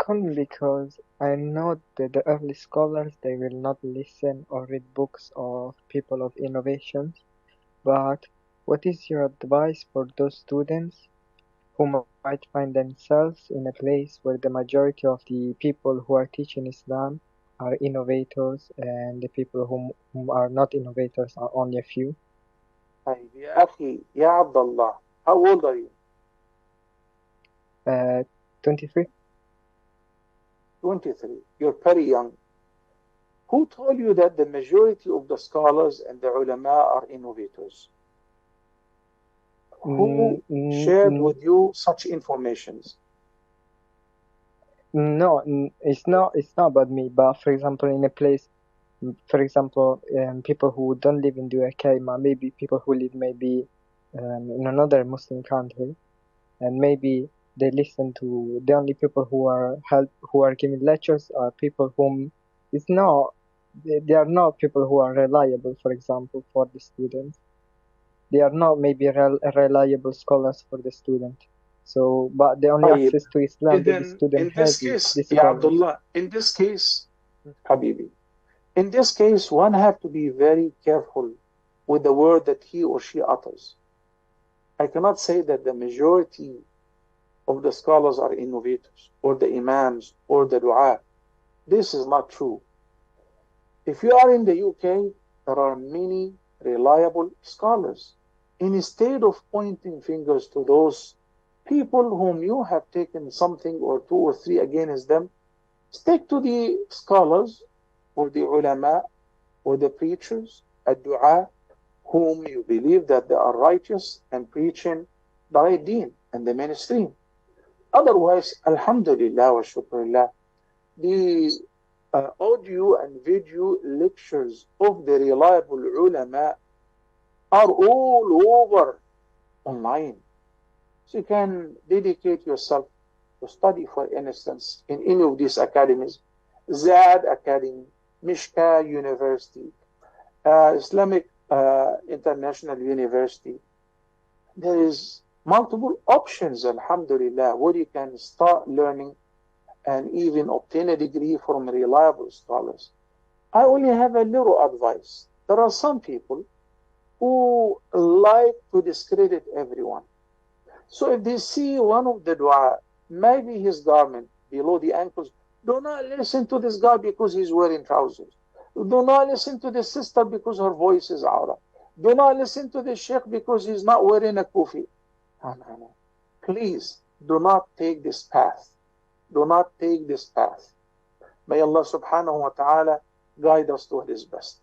only because I know that the early scholars they will not listen or read books of people of innovations. But what is your advice for those students who might find themselves in a place where the majority of the people who are teaching Islam are innovators and the people whom are not innovators are only a few? طيب يا أخي يا عبد الله, how old are you? 23. 23. You're very young. Who told you that the majority of the scholars and the ulama are innovators? Mm, Who mm, shared mm, with you such informations? no, it's not about me, but for example, in a place, for example, people who don't live in the UK, maybe people who live maybe in another Muslim country, and maybe they listen to the only people who are giving lectures are people whom it's not they are not people who are reliable, for example, for the students. They are not maybe reliable scholars for the student. So, but the only طيب, access to Islam that the إذن student in this has is case, the يا عبد scholars. الله, in this case, Habibi, in this case, one have to be very careful with the word that he or she utters. I cannot say that the majority of the scholars are innovators, or the imams, or the dua. This is not true. If you are in the UK, there are many reliable scholars. Instead of pointing fingers to those people whom you have taken something or two or three against them, stick to the scholars or the ulama or the preachers, ad-du'a, whom you believe that they are righteous and preaching the right deen and the mainstream. Otherwise, alhamdulillah wa shukrullah, the audio and video lectures of the reliable ulama are all over online. So you can dedicate yourself to study, for instance, in any of these academies, Zad Academy, Mishka University, Islamic International University. There is multiple options, alhamdulillah, where you can start learning and even obtain a degree from reliable scholars. I only have a little advice. There are some people who like to discredit everyone. So if they see one of the dua, maybe his garment below the ankles, do not listen to this guy because he's wearing trousers. Do not listen to this sister because her voice is aura. Do not listen to the sheikh because he's not wearing a kufi. No, no, no. Please do not take this path. Do not take this path. May Allah subhanahu wa ta'ala guide us to his best.